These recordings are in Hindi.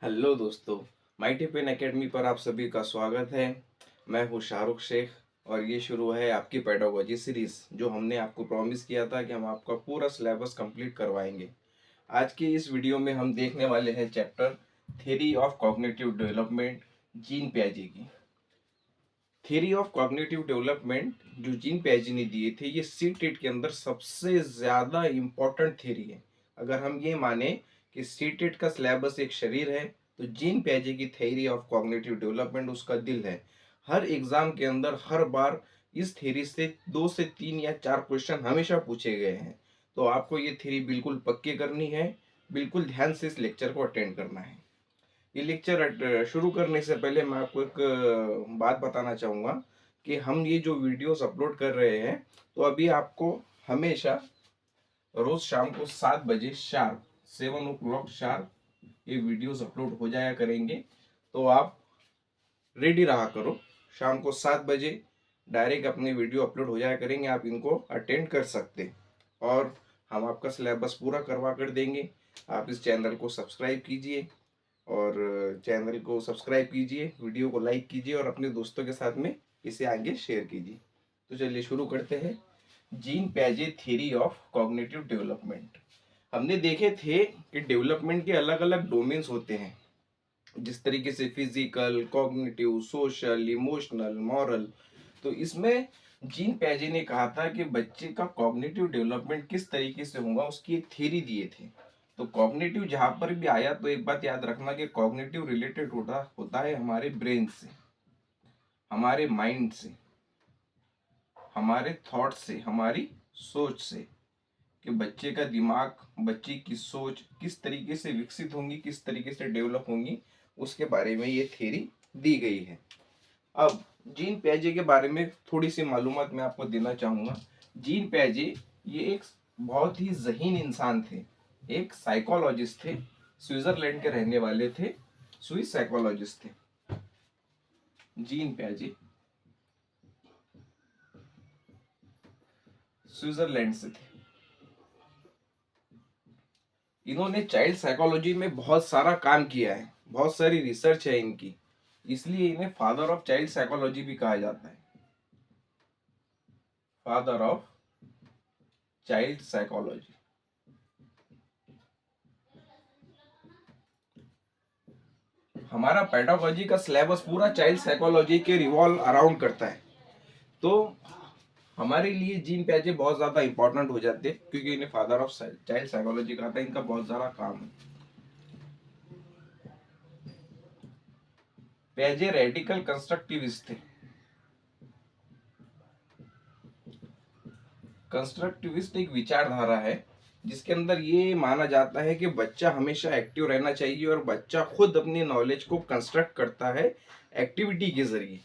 हेलो दोस्तों, माइटी पेन एकेडमी पर आप सभी का स्वागत है। मैं हूँ शाहरुख शेख और ये शुरू है आपकी पेडागोजी सीरीज जो हमने आपको प्रॉमिस किया था कि हम आपका पूरा सिलेबस कंप्लीट करवाएंगे। आज की इस वीडियो में हम देखने वाले हैं chapter theory of cognitive development, Jean पियाजे की। थ्योरी ऑफ कॉग्निटिव डेवलपमेंट जो जीन पियाजे ने दिए थे, ये सीटेट के अंदर सबसे ज़्यादा इम्पोर्टेंट थ्योरी है। अगर हम ये माने कि सीटेट का सिलेबस एक शरीर है, तो जीन पियाजे की थ्योरी ऑफ कॉग्निटिव डेवलपमेंट उसका दिल है। हर एग्जाम के अंदर हर बार इस थ्योरी से 2 से 3 या 4 क्वेश्चन हमेशा पूछे गए हैं। तो आपको ये थ्योरी बिल्कुल पक्की करनी है, बिल्कुल ध्यान से इस लेक्चर को अटेंड करना है। ये लेक्चर शुरू करने से पहले मैं आपको एक बात बताना चाहूँगा कि हम ये जो वीडियोस अपलोड कर रहे हैं, तो अभी आपको हमेशा रोज शाम को 7 बजे शार्प, 7 o'clock शार्प ये वीडियोस अपलोड हो जाया करेंगे। तो आप रेडी रहा करो। शाम को 7 बजे डायरेक्ट अपने वीडियो अपलोड हो जाया करेंगे, आप इनको अटेंड कर सकते। और हम आपका सिलेबस पूरा करवा कर देंगे। आप इस चैनल को सब्सक्राइब कीजिए और चैनल को सब्सक्राइब कीजिए, वीडियो को लाइक कीजिए और अपने दोस्तों के साथ में इसे आगे शेयर कीजिए। तो चलिए शुरू करते हैं। जीन पियाजे थ्योरी ऑफ कॉग्निटिव डेवलपमेंट। हमने देखे थे कि डेवलपमेंट के अलग अलग डोमेन्स होते हैं, जिस तरीके से physical, cognitive, social, emotional, moral. तो इसमें जीन पियाजे ने कहा था कि बच्चे का कॉग्निटिव डेवलपमेंट किस तरीके से होगा, उसकी एक थ्योरी दिए थे। तो कॉग्निटिव जहां पर भी आया तो एक बात याद रखना कि कॉग्निटिव रिलेटेड होता होता है हमारे ब्रेन से, हमारे माइंड से, हमारे थॉट से, हमारी सोच से, कि बच्चे का दिमाग, बच्चे की सोच किस तरीके से विकसित होंगी, किस तरीके से डेवलप होंगी, उसके बारे में ये थ्योरी दी गई है। अब जीन पियाजे के बारे में थोड़ी सी मालूमात मैं आपको देना चाहूँगा। जीन पियाजे ये एक बहुत ही ज़हीन इंसान थे, एक साइकोलॉजिस्ट थे, स्विट्जरलैंड के रहने वाले थे, स्विस साइकोलॉजिस्ट थे। जीन पियाजे स्विट्जरलैंड से थे। इन्होंने चाइल्ड साइकोलॉजी में बहुत सारा काम किया है, बहुत सारी रिसर्च है इनकी, इसलिए इन्हें फादर ऑफ चाइल्ड साइकोलॉजी भी कहा जाता है। Father of child psychology. हमारा पेडागोजी का सिलेबस पूरा चाइल्ड साइकोलॉजी के रिवॉल्व अराउंड करता है। तो हमारे लिए जीन पियाजे बहुत ज्यादा इंपॉर्टेंट हो जाते हैं, क्योंकि इन्हें फादर ऑफ चाइल्ड साइकोलॉजी कहा था। इनका बहुत सारा काम है। पियाजे रेडिकल कंस्ट्रक्टिविस्ट थे। कंस्ट्रक्टिविस्ट एक विचारधारा है जिसके अंदर ये माना जाता है कि बच्चा हमेशा एक्टिव रहना चाहिए और बच्चा खुद अपनी नॉलेज को कंस्ट्रक्ट करता है एक्टिविटी के जरिए।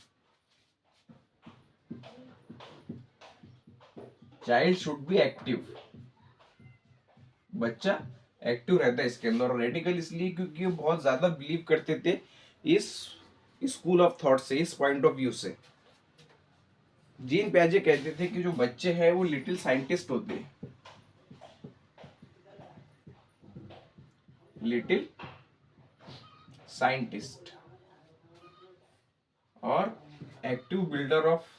Child should be active. बच्चा एक्टिव रहता है इसके अंदर। और रेडिकल इसलिए क्योंकि वो बहुत ज्यादा बिलीव करते थे इस स्कूल ऑफ थॉट से, इस पॉइंट ऑफ व्यू से। जीन पियाजे कहते थे कि जो बच्चे हैं वो लिटिल साइंटिस्ट होते हैं, लिटिल साइंटिस्ट और एक्टिव बिल्डर ऑफ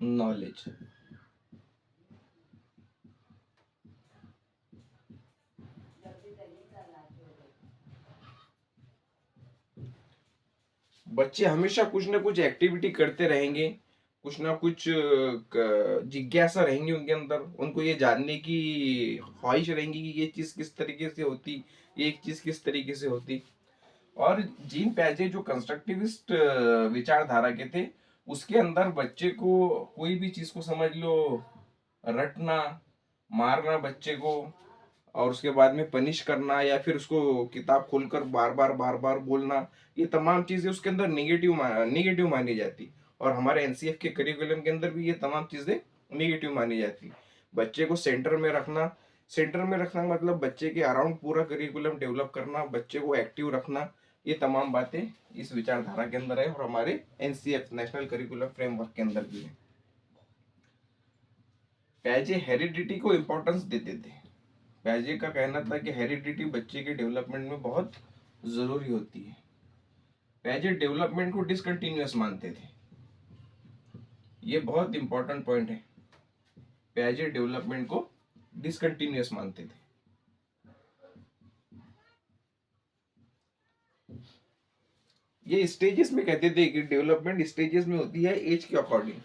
नॉलेज। बच्चे हमेशा कुछ ना कुछ एक्टिविटी करते रहेंगे, कुछ ना कुछ जिज्ञासा रहेंगी उनके अंदर। उनको ये जानने की ख्वाहिश रहेंगी कि ये चीज किस तरीके से होती, ये एक चीज किस तरीके से होती। और जीन पियाजे जो कंस्ट्रक्टिविस्ट विचारधारा के थे, उसके अंदर बच्चे को कोई भी चीज को समझ लो, रटना, मारना बच्चे को, और उसके बाद में पनिश करना, या फिर उसको किताब खोलकर बार बार बोलना, ये तमाम चीजें उसके अंदर निगेटिव मानी जाती। और हमारे एनसीएफ के करिकुलम के अंदर भी ये तमाम चीजें निगेटिव मानी जाती। बच्चे को सेंटर में रखना, सेंटर में रखना मतलब बच्चे के अराउंड पूरा करिकुलम डेवलप करना, बच्चे को एक्टिव रखना, ये तमाम बातें इस विचारधारा के अंदर है और हमारे एनसीएफ नेशनल करिकुलम फ्रेमवर्क के अंदर भी है। पियाजे हेरिडिटी को इम्पोर्टेंस देते थे। पियाजे का कहना था कि हेरिडिटी बच्चे के डेवलपमेंट में बहुत जरूरी होती है। पैजेट डेवलपमेंट को डिसकंटिन्यूअस मानते थे, ये बहुत इंपॉर्टेंट पॉइंट है। पैजेट डेवलपमेंट को डिसकंटिन्यूअस मानते थे। ये स्टेजेस में कहते थे कि डेवलपमेंट स्टेजेस में होती है एज के अकॉर्डिंग।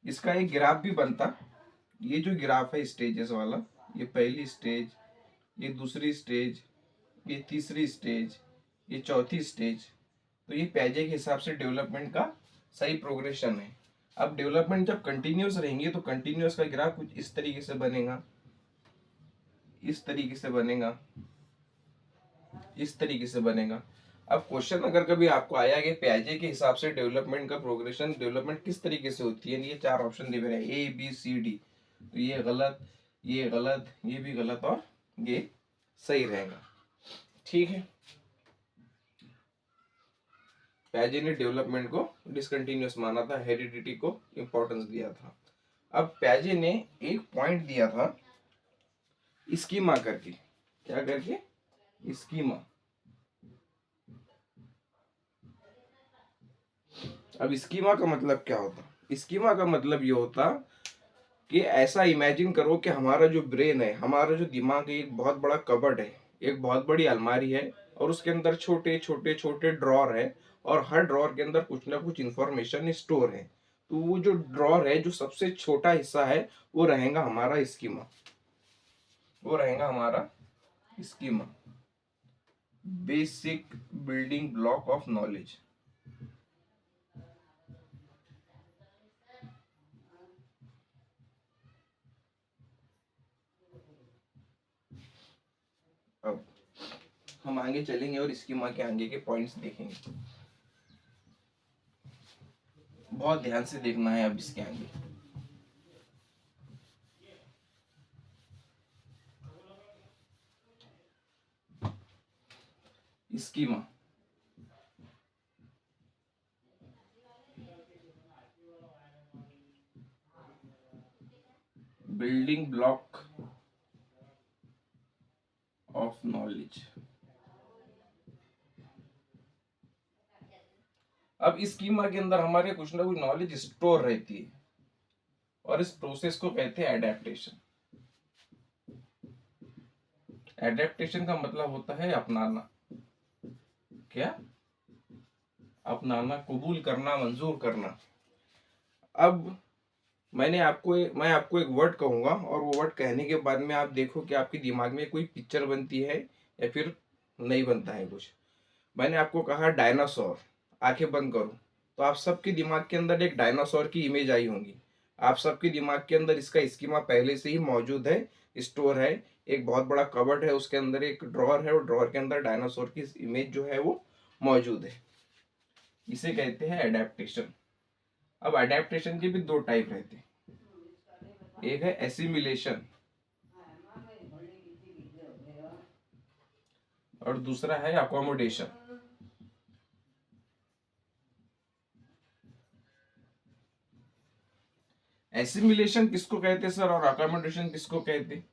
इसका एक ग्राफ भी बनता, ये जो ग्राफ है स्टेजेस वाला, ये पहली स्टेज, ये दूसरी स्टेज, ये तीसरी स्टेज, ये चौथी स्टेज। तो ये पैजे के हिसाब से डेवलपमेंट का सही प्रोग्रेशन है। अब डेवलपमेंट जब कंटिन्यूस रहेंगे तो कंटिन्यूस का ग्राफ कुछ इस तरीके से बनेगा, इस तरीके से बनेगा, इस तरीके से बनेगा। अब क्वेश्चन अगर कभी आपको आया कि प्याजे के हिसाब से डेवलपमेंट का प्रोग्रेशन, डेवलपमेंट किस तरीके से होती है, ये चार ऑप्शन दिए रहे ए बी सी डी, तो ये गलत, ये गलत, ये भी गलत और ये सही रहेगा। ठीक है, प्याजे ने डेवलपमेंट को डिसकंटिन्यूअस माना था, हेरिडिटी को इंपॉर्टेंस दिया था। अब प्याजे ने एक पॉइंट दिया था स्कीमा करके, क्या करके, स्कीमा। अब स्कीमा का मतलब क्या होता, स्कीमा का मतलब ये होता कि ऐसा इमेजिन करो कि हमारा जो ब्रेन है, हमारा जो दिमाग है, एक बहुत बड़ा कबर्ड है, एक बहुत बड़ी अलमारी है, और उसके अंदर छोटे छोटे छोटे ड्रॉर है, और हर ड्रॉर के अंदर कुछ ना कुछ इंफॉर्मेशन स्टोर है। तो वो जो ड्रॉर है, जो सबसे छोटा हिस्सा है, वो रहेगा हमारा स्कीमा, वो रहेगा हमारा schema, basic building block of knowledge. अब हम आगे चलेंगे और स्कीमा के आगे के पॉइंट्स देखेंगे, बहुत ध्यान से देखना है। अब इसके आगे schema, building block of knowledge. अब इस स्कीमा के अंदर हमारे कुछ ना कुछ नॉलेज स्टोर रहती है, और इस प्रोसेस को कहते हैं एडेप्टेशन। एडेप्टेशन का मतलब होता है अपनाना, क्या, अपनाना, कबूल करना, मंजूर करना। अब मैं आपको एक वर्ड कहूंगा, और वो वर्ड कहने के बाद में आप देखो कि आपके दिमाग में कोई पिक्चर बनती है या फिर नहीं बनता है कुछ। मैंने आपको कहा डायनासोर, आंखें बंद करो, तो आप सबके दिमाग के अंदर एक डायनासोर की इमेज आई होंगी। आप सबके दिमाग के अंदर इसका स्कीमा पहले से ही मौजूद है, स्टोर है। एक बहुत बड़ा कबर्ड है, उसके अंदर एक ड्रॉर है, और ड्रॉर के अंदर डायनासोर की इमेज जो है वो मौजूद है। इसे कहते हैं एडेप्टेशन। अब एडेप्टेशन के भी दो टाइप रहते हैं, एक है एसिमिलेशन और दूसरा है अकोमोडेशन। एसिमिलेशन किसको कहते सर, और अकोमोडेशन किसको कहते?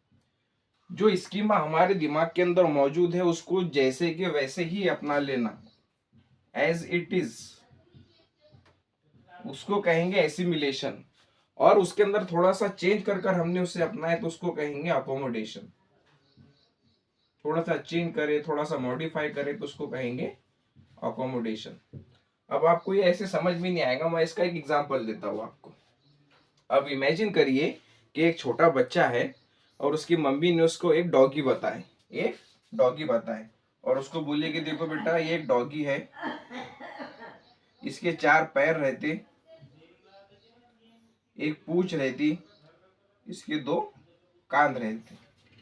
जो स्कीमा हमारे दिमाग के अंदर मौजूद है उसको जैसे कि वैसे ही अपना लेना, एज इट इज, उसको कहेंगे एसिमिलेशन। और उसके अंदर थोड़ा सा चेंज कर कर हमने उसे अपनाया तो उसको कहेंगे अकोमोडेशन। थोड़ा सा चेंज करे, थोड़ा सा मॉडिफाई करे तो उसको कहेंगे अकोमोडेशन। अब आपको ये ऐसे समझ में नहीं आएगा, मैं इसका एक एग्जांपल देता हूँ आपको। अब इमेजिन करिए कि एक छोटा बच्चा है और उसकी मम्मी ने उसको एक डॉगी बताए, एक डॉगी बताए, और उसको बोले कि देखो बेटा ये एक डॉगी है, इसके चार पैर रहते, एक पूंछ रहती, इसके दो कान रहते,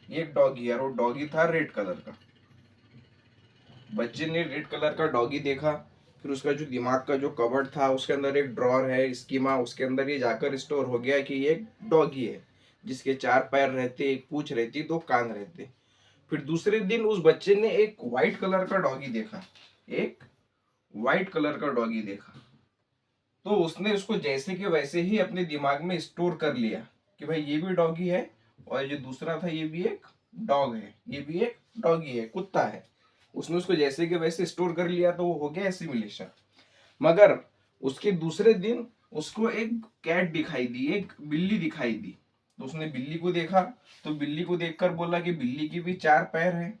ये एक डॉगी है। और वो डॉगी था रेड कलर का। बच्चे ने रेड कलर का डॉगी देखा, फिर उसका जो दिमाग का जो कवर्ड था उसके अंदर एक ड्रॉर है स्कीमा, उसके अंदर ये जाकर स्टोर हो गया कि ये एक डॉगी है जिसके चार पैर रहते, एक पूंछ रहती, दो कान रहते। फिर दूसरे दिन उस बच्चे ने एक व्हाइट कलर का डॉगी देखा, एक व्हाइट कलर का डॉगी देखा, तो उसने उसको जैसे कि वैसे ही अपने दिमाग में स्टोर कर लिया कि भाई ये भी डॉगी है, और जो दूसरा था ये भी एक डॉग है, ये भी एक डॉगी है, कुत्ता है। उसने उसको जैसे कि वैसे स्टोर कर लिया तो वो हो गया एसिमिलेशन। मगर उसके दूसरे दिन उसको एक कैट दिखाई दी, एक बिल्ली दिखाई दी। तो उसने बिल्ली को देखा, तो बिल्ली को देखकर बोला कि बिल्ली की भी 4 पैर है,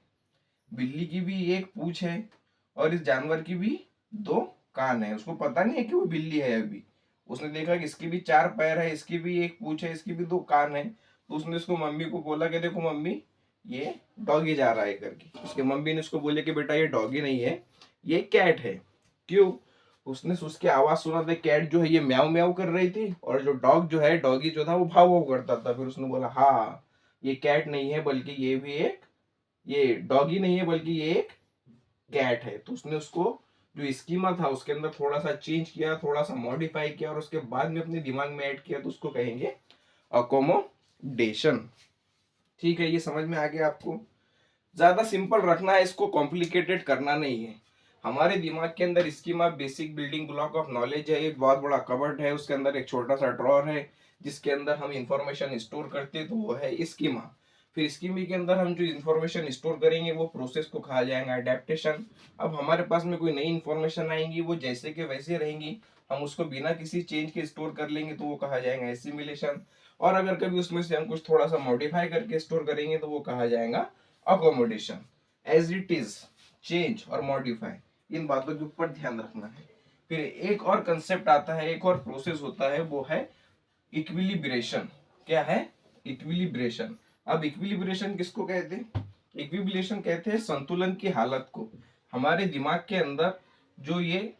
बिल्ली की भी एक पूंछ है, और इस जानवर की भी 2 कान है। उसको पता नहीं है कि वो बिल्ली है अभी। उसने देखा कि इसकी भी 4 पैर है, इसकी भी एक पूंछ है, इसकी भी 2 कान है। तो उसने उसको मम्मी को बोला कि देखो मम्मी, ये डॉगी जा रहा है करके। उसके मम्मी ने उसको बोले कि बेटा ये डॉगी नहीं है, ये कैट है। क्यों? उसने उसकी आवाज सुना था, कैट जो है ये म्याऊ म्याऊ कर रही थी, और जो डॉग जो है, डॉगी जो था वो भाव भाव करता था। फिर उसने बोला हाँ, ये कैट नहीं है बल्कि ये भी एक, ये डॉगी नहीं है बल्कि ये एक कैट है। तो उसने उसको जो स्कीमा था उसके अंदर थोड़ा सा चेंज किया, थोड़ा सा मॉडिफाई किया, और उसके बाद में अपने दिमाग में ऐड किया, तो उसको कहेंगे अकोमोडेशन। ठीक है, ये समझ में आ गया आपको? ज्यादा सिंपल रखना है, इसको कॉम्प्लिकेटेड करना नहीं है। हमारे दिमाग के अंदर schema basic building block of knowledge है। एक बहुत बड़ा कबर्ड है, उसके अंदर एक छोटा सा ड्रॉर है जिसके अंदर हम इंफॉर्मेशन स्टोर करते हैं, तो वो है स्कीमा। फिर स्कीमा के अंदर हम जो इंफॉर्मेशन स्टोर करेंगे वो प्रोसेस को कहा जाएगा अडेप्टेशन। अब हमारे पास में कोई नई इंफॉर्मेशन आएंगी, वो जैसे के वैसे रहेंगी, हम उसको बिना किसी चेंज के स्टोर कर लेंगे तो वो कहा जाएगा एसिमिलेशन। और अगर कभी उसमें से हम कुछ थोड़ा सा मॉडिफाई करके स्टोर करेंगे तो वो कहा जाएगा accommodation. As it is, change और मॉडिफाई, इन बातों के ऊपर ध्यान रखना है। फिर एक और कंसेप्ट आता है, एक और प्रोसेस होता है, वो है इक्विलिब्रेशन। क्या है? इक्विलिब्रेशन। अब इक्विलिब्रेशन किसको कहते हैं? इक्विलिब्रेशन कहते हैं संतुलन की हालत को। हमारे दिमाग के अंदर जो ये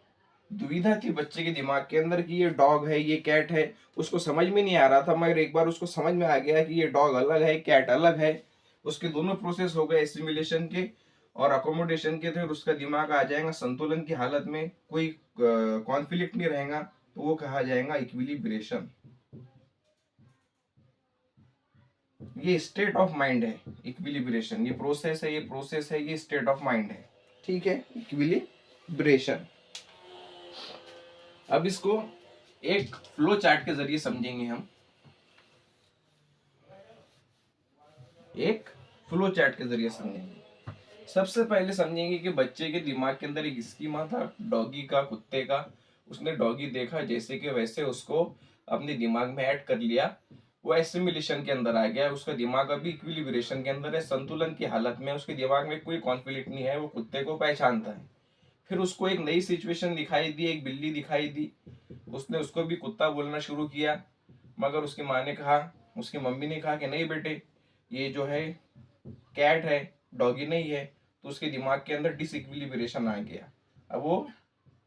दुविधा थी बच्चे के दिमाग के अंदर कि ये डॉग है ये कैट है, उसको समझ में नहीं आ रहा था, मगर एक बार उसको समझ में आ गया कि ये डॉग अलग है कैट अलग है। उसके दोनों प्रोसेस हो गए, एसिमिलेशन के और अकोमोडेशन के थे, और उसका दिमाग आ जाएगा संतुलन की हालत में, कोई कॉन्फ्लिक्ट नहीं रहेगा, तो वो कहा जाएगा इक्विलिब्रेशन। ये स्टेट ऑफ माइंड है इक्विलिब्रेशन, ये प्रोसेस है, ये प्रोसेस है, ये स्टेट ऑफ माइंड है। ठीक है, इक्विलिब्रेशन। अब इसको एक फ्लो चार्ट के जरिए समझेंगे हम। एक फ्लो चार्ट के जरिए समझेंगे। सबसे पहले समझेंगे कि बच्चे के दिमाग के अंदर एक स्कीमा था डॉगी का, कुत्ते का। उसने डॉगी देखा, जैसे कि वैसे उसको अपने दिमाग में ऐड कर लिया, वो एसिमिलेशन के अंदर आ गया। उसका दिमाग अभी इक्विलिब्रेशन के अंदर है, संतुलन की हालत में। उसके दिमाग में कोई कॉन्फ्लिक्ट नहीं है, वो कुत्ते को पहचानता है। फिर उसको एक नई सिचुएशन दिखाई दी, एक बिल्ली दिखाई दी, उसने उसको भी कुत्ता बोलना शुरू किया। मगर उसकी माँ ने कहा, उसकी मम्मी ने कहा कि नहीं बेटे, ये जो है कैट है, डॉगी नहीं है। तो उसके दिमाग के अंदर डिसइक्विलिब्रेशन आ गया। अब वो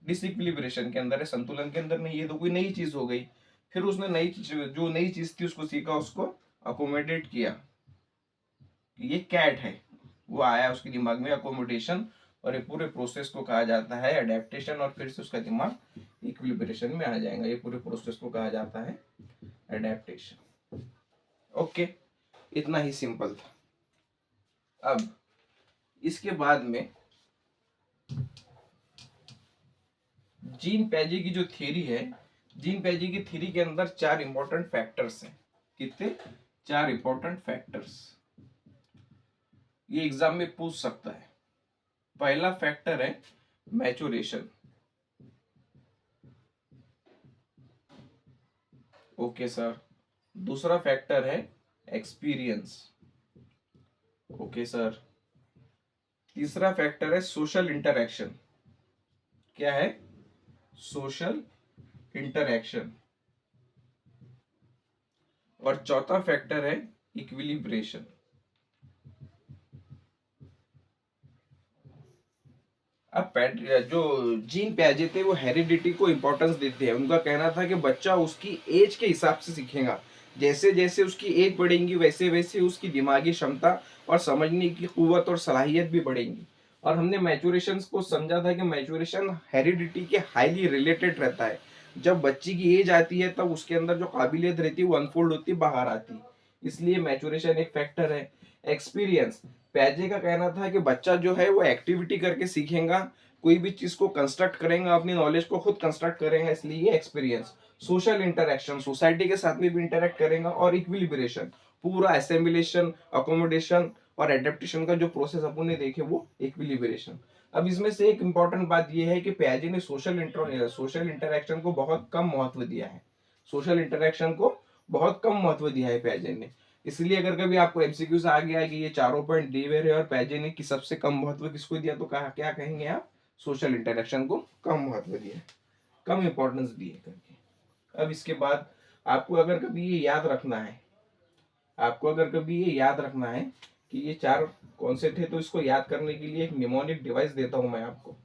डिसइक्विलिब्रेशन के अंदर है, संतुलन के अंदर नहीं है, तो कोई नई चीज हो गई। फिर उसने जो नई चीज थी उसको सीखा, उसको अकोमोडेट किया कि ये कैट है, वो आया उसके दिमाग में अकोमोडेशन। और ये पूरे प्रोसेस को कहा जाता है अडेप्टेशन, और फिर से उसका दिमाग इक्विलिब्रेशन में आ जाएगा। ये पूरे प्रोसेस को कहा जाता है अडेप्टेशन। ओके, इतना ही सिंपल था। अब इसके बाद में जीन पैजे की जो थ्योरी है, जीन पैजे की थ्योरी के अंदर 4 इंपॉर्टेंट फैक्टर्स हैं। कितने? 4 इंपॉर्टेंट फैक्टर्स। ये एग्जाम में पूछ सकता है। पहला फैक्टर है मैचुरेशन। Okay sir. दूसरा फैक्टर है एक्सपीरियंस। Okay sir. तीसरा फैक्टर है सोशल इंटरैक्शन। क्या है? Social interaction. और चौथा फैक्टर है इक्विलिब्रेशन। अब जो जीन पियाजे थे वो हेरिडिटी को इंपॉर्टेंस देते हैं। उनका कहना था कि बच्चा उसकी एज के हिसाब से सीखेगा, जैसे जैसे उसकी एज बढ़ेगी वैसे वैसे उसकी दिमागी क्षमता और समझने की कुव्वत और सलाहियत भी बढ़ेंगी। और हमने मैचुरेशन को समझा था कि मैचुरेशन हेरिडिटी के हाईली रिलेटेड रहता है। जब बच्ची की एज आती है तब उसके अंदर जो काबिलियत रहती है वो अनफोल्ड होती है, बाहर आती है। इसलिए मैचुरेशन एक फैक्टर है। एक्सपीरियंस, पैजे का कहना था कि बच्चा जो है वो एक्टिविटी करके सीखेगा, कोई भी चीज को कंस्ट्रक्ट करेगा, अपनी नॉलेज को खुद कंस्ट्रक्ट करेगा, इसलिए ये एक्सपीरियंस। सोशल इंटरेक्शन, सोसाइटी के साथ में भी इंटरेक्ट करेगा। और इक्विलिब्रेशन, पूरा एसेम्बलेशन, अकोमोडेशन और एडेप्टेशन का जो प्रोसेस अपन ने देखे वो इक्विलिब्रेशन। अब इसमें से एक इंपॉर्टेंट बात यह है कि पियाजे ने सोशल इंटरेक्शन को बहुत कम महत्व दिया है। सोशल इंटरेक्शन को बहुत कम महत्व दिया है पियाजे ने। इसलिए अगर कभी आपको एमसीक्यू से आ गया कि ये चारों पॉइंट दिए हुए हैं और पियाजे ने कि सबसे कम महत्व किसको दिया, तो कहा क्या कहेंगे आप, सोशल इंटरेक्शन को कम महत्व दिया, कम इंपॉर्टेंस दी है करके। अब इसके बाद आपको अगर कभी ये याद रखना है, आपको अगर कभी ये याद रखना है कि ये चार कौन से थे, तो इसको याद करने के लिए एक निमोनिक डिवाइस देता हूं मैं आपको,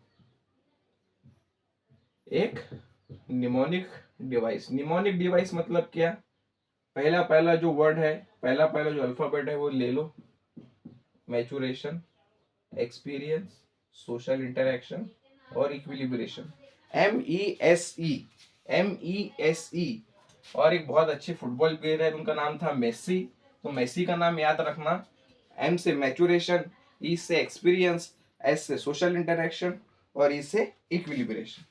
एक निमोनिक डिवाइस। निमोनिक डिवाइस मतलब क्या, पहला पहला जो वर्ड है, पहला पहला जो अल्फाबेट है वो ले लो, मैचुरेशन, एक्सपीरियंस, सोशल इंटरेक्शन और इक्विलिब्रेशन, MESE, MESE। और एक बहुत अच्छे फुटबॉल प्लेयर है, उनका नाम था मेसी, तो मेसी का नाम याद रखना। M से मैचुरेशन, E से एक्सपीरियंस, S से सोशल इंटरेक्शन और E से इक्विलिब्रेशन।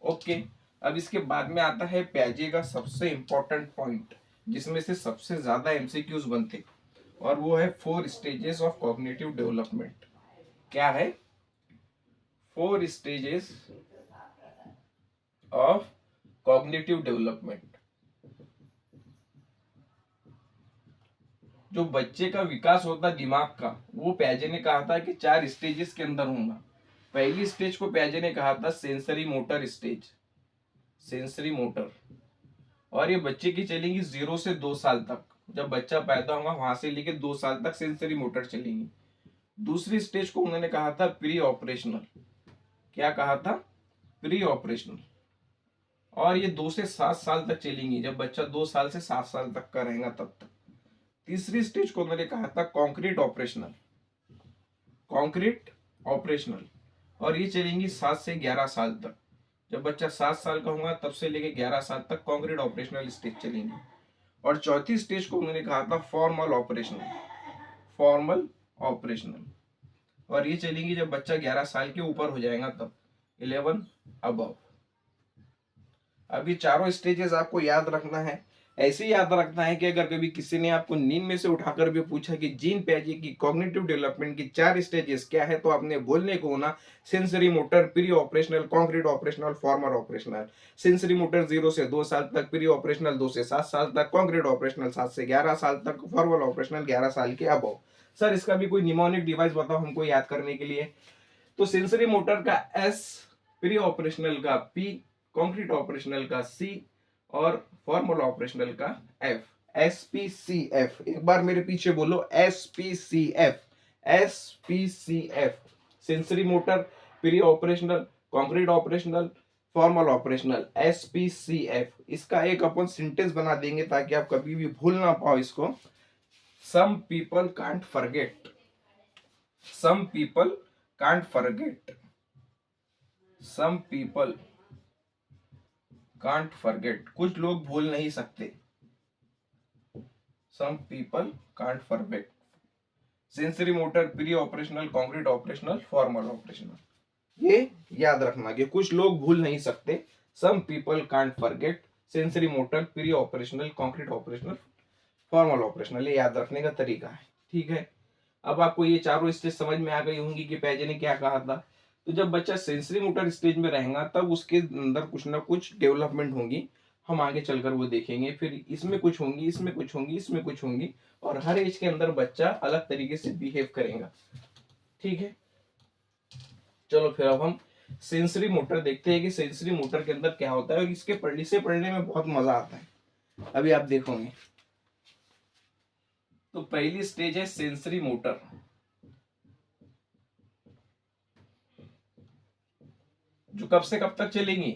ओके, अब इसके बाद में आता है पियाजे का सबसे इंपॉर्टेंट पॉइंट, जिसमें से सबसे ज्यादा एमसीक्यूज बनते, और वो है 4 स्टेजेस ऑफ कॉग्निटिव डेवलपमेंट। क्या है, 4 स्टेजेस ऑफ कॉग्निटिव डेवलपमेंट। जो बच्चे का विकास होता दिमाग का, वो पियाजे ने कहा था कि 4 स्टेजेस के अंदर होगा। पहली स्टेज को पियाजे ने कहा था sensory motor stage, sensory motor, और ये बच्चे की चलेंगी 0 से 2 साल तक। जब बच्चा पैदा होगा वहां से लेके 2 साल तक सेंसरी मोटर चलेंगी। दूसरी स्टेज को उन्होंने कहा था प्री ऑपरेशनल। क्या कहा था, प्री ऑपरेशनल, और ये 2 से 7 साल तक चलेंगी, जब बच्चा 2 साल से 7 साल तक का रहेगा तब तक। तीसरी स्टेज को उन्होंने कहा था कॉन्क्रीट ऑपरेशनल, कॉन्क्रीट ऑपरेशनल, और ये चलेंगी 7 से 11 साल तक। जब बच्चा 7 साल का होगा तब से लेके 11 साल तक कॉन्क्रीट ऑपरेशनल स्टेज चलेंगी। और चौथी स्टेज को उन्होंने कहा था फॉर्मल ऑपरेशनल, फॉर्मल ऑपरेशनल, और ये चलेंगी जब बच्चा 11 साल के ऊपर हो जाएगा तब, 11 अबव। अब ये चारों स्टेजेस आपको याद रखना है। ऐसे ही याद रखना है कि अगर कभी किसी ने आपको नींद में से उठाकर भी पूछा कि जीन पियाजे की कॉग्निटिव डेवलपमेंट की 4 स्टेजेस क्या है, तो आपने बोलने को होना sensory motor, pre operational, concrete operational, formal operational. Sensory motor 0 से 2 साल तक, प्री ऑपरेशनल 2 से 7 साल तक, कॉन्क्रीट ऑपरेशनल 7 से 11 साल तक, फॉर्मल ऑपरेशनल 11 साल के अबव। सर इसका भी कोई निमोनिक डिवाइस बताओ हमको याद करने के लिए। तो सेंसरी मोटर का S, प्री ऑपरेशनल का P, कॉन्क्रीट ऑपरेशनल का C और फॉर्मल ऑपरेशनल का F, SPCF। एक बार मेरे पीछे बोलो, SPCF, SPCF। Sensory motor, pre operational, concrete operational, formal operational, SPCF। इसका एक अपन सेंटेंस बना देंगे ताकि आप कभी भी भूल ना पाओ इसको। Some people can't forget, some people can't forget, some people can't forget, कुछ लोग भूल नहीं सकते। Some people can't forget, sensory motor, pre operational, concrete operational, formal operational, ये याद रखना कि कुछ लोग भूल नहीं सकते। Some people can't forget, sensory motor, pre operational, concrete operational, formal operational, ये याद रखने का तरीका है। ठीक है, अब आपको ये चारों स्टेज समझ में आ गई होंगी कि पियाजे ने क्या कहा था। तो जब बच्चा सेंसरी मोटर स्टेज में रहेगा तब उसके अंदर कुछ ना कुछ डेवलपमेंट होंगी, हम आगे चलकर वो देखेंगे। फिर इसमें कुछ होंगी, इसमें कुछ होंगी, इसमें कुछ होंगी, और हर एज के अंदर बच्चा अलग तरीके से बिहेव करेगा। ठीक है, चलो फिर अब हम सेंसरी मोटर देखते हैं कि सेंसरी मोटर के अंदर क्या होता है, और इसके पढ़ने में बहुत मजा आता है। अभी आप देखोगे। तो पहली स्टेज है सेंसरी मोटर, जो कब से कब तक चलेंगी,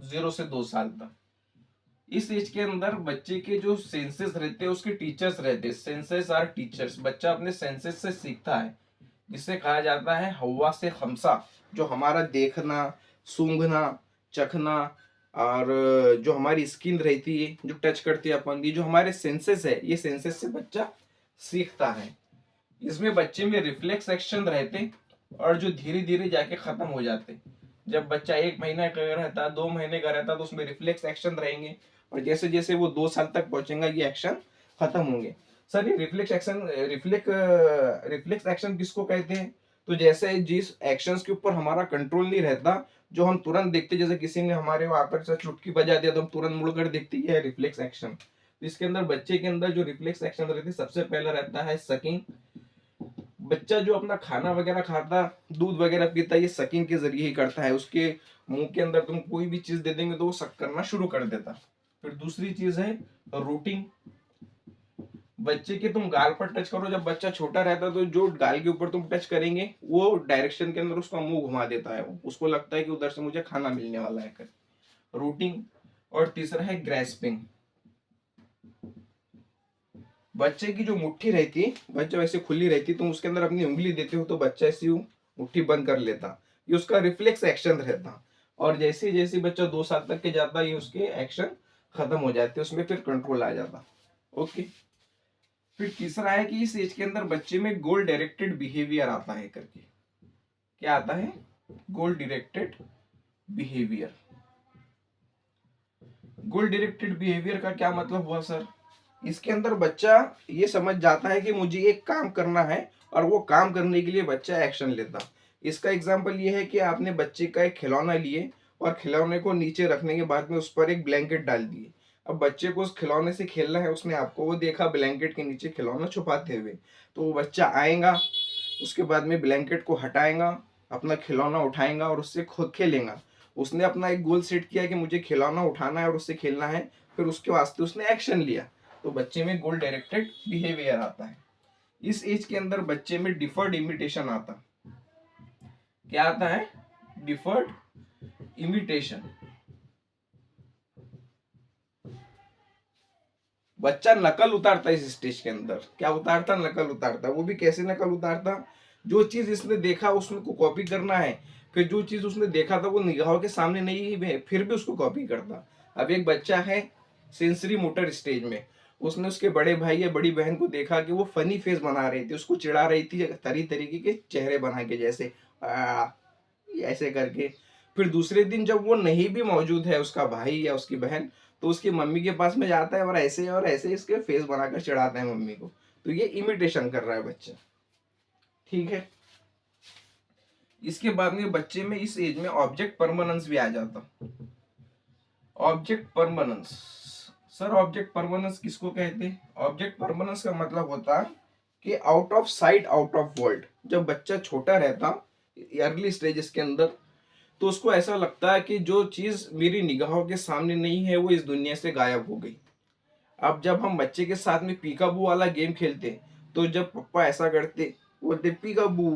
0 से 2 साल तक। इस एज के अंदर बच्चे के जो सेंसेस रहते हैं उसके टीचर्स रहते हैं, सेंसेस आर टीचर्स। बच्चा अपने सेंसेस से सीखता है, जिसे कहा जाता है हवा से खमसा। जो हमारा देखना, सूंघना, चखना, और जो हमारी स्किन रहती है जो टच करती है अपन की, जो हमारे सेंसेस है, ये सेंसेस से बच्चा सीखता है। इसमें बच्चे में रिफ्लेक्स एक्शन रहते और जो धीरे धीरे जाके खत्म हो जाते। जब बच्चा 1 महीना का रहता, 2 महीने का रहता, तो उसमें रिफ्लेक्स एक्शन रहेंगे, और जैसे जैसे वो 2 साल तक पहुंचेगा ये एक्शन खत्म होंगे। सर ये रिफ्लेक्स एक्शन किसको कहते हैं? तो जैसे जिस एक्शंस के ऊपर हमारा कंट्रोल नहीं रहता, जो हम तुरंत देखते, जैसे किसी ने हमारे वहां पर से चुटकी बजा दिया तो हम तुरंत मुड़कर देखते, ये है रिफ्लेक्स एक्शन। तो इसके अंदर बच्चे के अंदर जो रिफ्लेक्स एक्शन रहती है, सबसे पहला रहता है सकिंग। बच्चा जो अपना खाना वगैरह खाता, दूध वगैरह पीता, ये सकिंग के जरिए ही करता है। उसके मुंह के अंदर तुम कोई भी चीज दे देंगे तो वो सक करना शुरू कर देता। फिर दूसरी चीज है रूटिंग। बच्चे के तुम गाल पर टच करो, जब बच्चा छोटा रहता है तो जो गाल के ऊपर तुम टच करेंगे वो डायरेक्शन के अंदर उसका मुंह घुमा देता है, उसको लगता है कि उधर से मुझे खाना मिलने वाला है कर, रूटिंग। और तीसरा है ग्रेस्पिंग। बच्चे की जो मुट्ठी रहती है, बच्चा वैसे खुली रहती है, तुम उसके अंदर अपनी उंगली देते हो तो बच्चा ऐसी मुट्ठी बंद कर लेता, ये उसका रिफ्लेक्स एक्शन रहता। और जैसे जैसे बच्चा 2 साल तक के जाता, ये उसके एक्शन खत्म हो जाते, उसमें फिर कंट्रोल आ जाता। ओके। फिर तीसरा है कि इस एज के अंदर बच्चे में गोल डायरेक्टेड बिहेवियर आता है करके। क्या आता है? गोल डायरेक्टेड बिहेवियर। गोल डायरेक्टेड बिहेवियर का क्या मतलब हुआ सर? इसके अंदर बच्चा ये समझ जाता है कि मुझे एक काम करना है और वो काम करने के लिए बच्चा एक्शन लेता। इसका एग्जाम्पल ये है कि आपने बच्चे का एक खिलौना लिए और खिलौने को नीचे रखने के बाद में उस पर एक ब्लैंकेट डाल दिए। अब बच्चे को उस खिलौने से खेलना है, उसने आपको वो देखा ब्लैंकेट के नीचे खिलौना छुपाते हुए, तो वो बच्चा आएगा, उसके बाद में ब्लैंकेट को हटाएगा, अपना खिलौना उठाएगा और उससे खुद खेलेगा। उसने अपना एक गोल सेट किया कि मुझे खिलौना उठाना है और उससे खेलना है, फिर उसके वास्ते उसने एक्शन लिया, तो बच्चे में गोल डायरेक्टेड बिहेवियर आता है। इस एज के अंदर बच्चे में डिफर्ड इमिटेशन आता। क्या आता है? Deferred imitation. बच्चा नकल उतारता इस स्टेज के अंदर। क्या उतारता? नकल उतारता। वो भी कैसे नकल उतारता? जो चीज इसने देखा उसको कॉपी करना है, फिर जो चीज उसने देखा था वो निगाहों के सामने नहीं है, फिर भी उसको कॉपी करता। अब एक बच्चा है सेंसरी मोटर स्टेज में, उसने उसके बड़े भाई या बड़ी बहन को देखा कि वो फनी फेस बना रही थी, उसको चिढ़ा रही थी तरह तरीके के चेहरे बना के, जैसे ऐसे करके। फिर दूसरे दिन जब वो नहीं भी मौजूद है, उसका भाई या उसकी बहन, तो उसकी मम्मी के पास में जाता है और ऐसे इसके फेस बनाकर चढ़ाता है मम्मी को। तो ये इमिटेशन कर रहा है बच्चा। ठीक है। इसके बाद में बच्चे में इस एज में ऑब्जेक्ट परमानेंस भी आ जाता। Object permanence. Sir object permanence किसको कहते हैं? ऑब्जेक्ट परमानेंस का मतलब होता कि out of sight out of world. जब बच्चा छोटा रहता, अर्ली स्टेजेस के अंदर, तो उसको ऐसा लगता है कि जो चीज मेरी निगाहों के सामने नहीं है वो इस दुनिया से गायब हो गई। अब जब हम बच्चे के साथ में पीकाबू वाला गेम खेलते, तो जब पप्पा ऐसा करते, बोलते पीकाबू,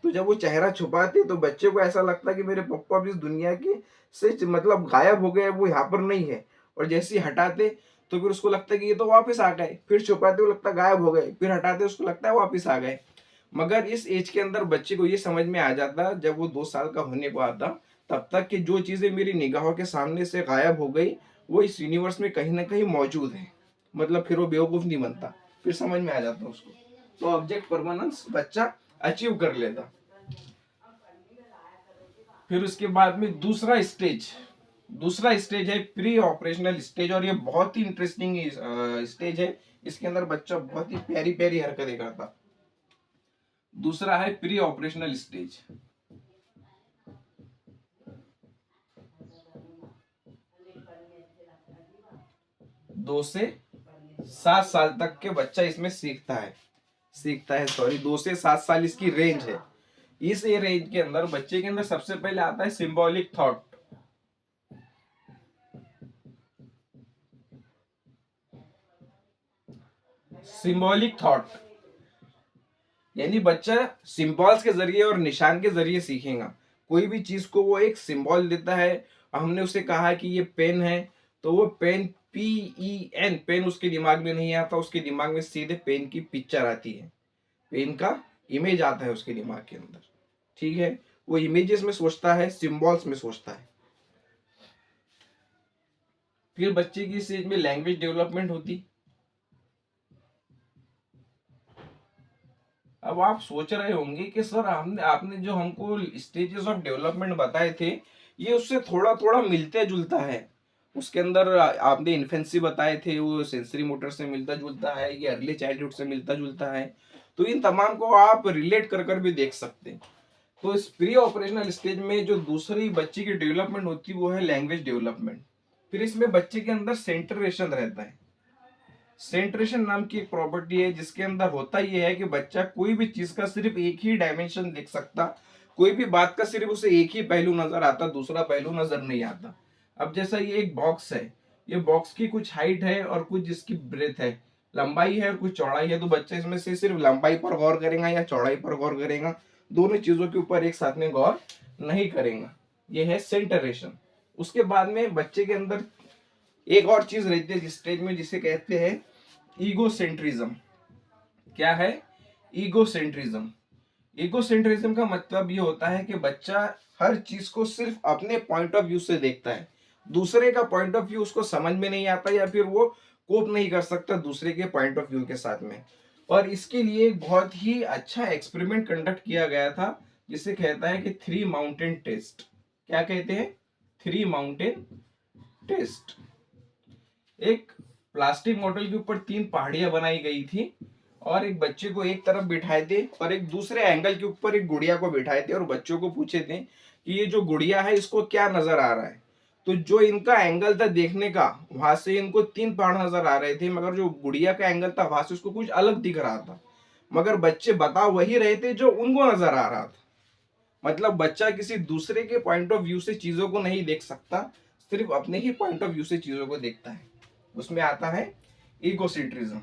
तो जब वो चेहरा छुपाते तो बच्चे को ऐसा लगता कि मेरे पप्पा भी इस दुनिया के से मतलब गायब हो गए, वो यहाँ पर नहीं है। और जैसे ही हटाते तो फिर उसको लगता है कि ये तो वापस आ गए, फिर छुपाते वो लगता गायब हो गए, फिर हटाते उसको लगता है वापस आ गए। मगर इस एज के अंदर बच्चे को ये समझ में आ जाता, जब वो 2 साल का होने को आता, तब तक कि जो चीजें मेरी निगाहों के सामने से गायब हो गई वो इस यूनिवर्स में कहीं ना कहीं मौजूद है। मतलब फिर वो बेवकूफ नहीं बनता, फिर समझ में आ जाता उसको। तो ऑब्जेक्ट परमानेंस बच्चा अचीव कर लेता। फिर उसके बाद में दूसरा स्टेज है प्री ऑपरेशनल स्टेज, और ये बहुत ही इंटरेस्टिंग स्टेज है। इसके अंदर बच्चा बहुत ही प्यारी प्यारी हरकतें करता। दूसरा है प्री ऑपरेशनल स्टेज। 2 से 7 साल तक के बच्चा इसमें सीखता है, सॉरी, 2 से 7 साल इसकी रेंज है। इस ये रेंज के अंदर बच्चे के अंदर सबसे पहले आता है सिंबॉलिक थॉट। सिंबॉलिक थॉट यानी बच्चा सिंबल्स के जरिए और निशान के जरिए सीखेगा। कोई भी चीज को वो एक सिंबल देता है, हमने उसे कहा कि ये पेन है, तो वो पेन, PEN, पेन उसके दिमाग में नहीं आता, उसके दिमाग में सीधे पेन की पिक्चर आती है, पेन का इमेज आता है उसके दिमाग के अंदर। ठीक है। वो इमेजेस में सोचता है, सिंबल्स में सोचता है। फिर बच्चे की स्टेज में लैंग्वेज डेवलपमेंट होती। अब आप सोच रहे होंगे कि सर आपने जो हमको स्टेजेस ऑफ डेवलपमेंट बताए थे, ये उससे थोड़ा थोड़ा मिलते जुलता है। उसके अंदर आपने इन्फेंसी बताए थे, वो सेंसरी मोटर से मिलता जुलता है, ये अर्ली चाइल्डहुड से मिलता जुलता है। तो इन तमाम को आप रिलेट कर कर भी देख सकते हैं। तो इस प्री ऑपरेशनल स्टेज में जो दूसरी बच्चे की डेवलपमेंट होती है वो है लैंग्वेज डेवलपमेंट। फिर इसमें बच्चे के अंदर सेंट्रेशन रहता है। सेंट्रेशन नाम की एक प्रॉपर्टी है जिसके अंदर होता यह है कि बच्चा कोई भी चीज का सिर्फ एक ही डायमेंशन देख सकता, कोई भी बात का सिर्फ उसे एक ही पहलू नजर आता, दूसरा पहलू नजर नहीं आता। अब जैसा ये एक बॉक्स है, ये बॉक्स की कुछ हाइट है और कुछ जिसकी ब्रेथ है, लंबाई है और कुछ चौड़ाई है, तो बच्चा इसमें से सिर्फ लंबाई पर गौर करेगा या चौड़ाई पर गौर करेगा, दोनों चीजों के ऊपर एक साथ में गौर नहीं करेगा। यह है सेंटरेशन। उसके बाद में बच्चे के अंदर एक और चीज रहती है जिस स्टेज में, जिसे कहते हैं ईगोसेंट्रिज्म। क्या है ईगोसेंट्रिज्म? ईगोसेंट्रिज्म का मतलब ये होता है कि बच्चा हर चीज को सिर्फ अपने पॉइंट ऑफ व्यू से देखता है, दूसरे का पॉइंट ऑफ व्यू उसको समझ में नहीं आता या फिर वो कोप नहीं कर सकता दूसरे के पॉइंट ऑफ व्यू के साथ में। और इसके लिए एक बहुत ही अच्छा एक्सपेरिमेंट कंडक्ट किया गया था जिसे कहता है कि 3 माउंटेन टेस्ट। क्या कहते हैं? 3 माउंटेन टेस्ट। एक प्लास्टिक मॉडल के ऊपर 3 पहाड़ियां बनाई गई थी और एक बच्चे को एक तरफ बिठाए थे और एक दूसरे एंगल के ऊपर एक गुड़िया को बिठाए थे और बच्चों को पूछे थे कि ये जो गुड़िया है इसको क्या नजर आ रहा है। तो जो इनका एंगल था देखने का, वहां से इनको 3 पहाड़ नजर आ रहे थे, मगर जो गुड़िया का एंगल था वहां से उसको कुछ अलग दिख रहा था। मगर बच्चे बता वही रहे थे जो उनको नजर आ रहा था। मतलब बच्चा किसी दूसरे के पॉइंट ऑफ व्यू से चीजों को नहीं देख सकता, सिर्फ अपने ही पॉइंट ऑफ व्यू से चीजों को देखता है। उसमें आता है इगोसेंट्रिज्म।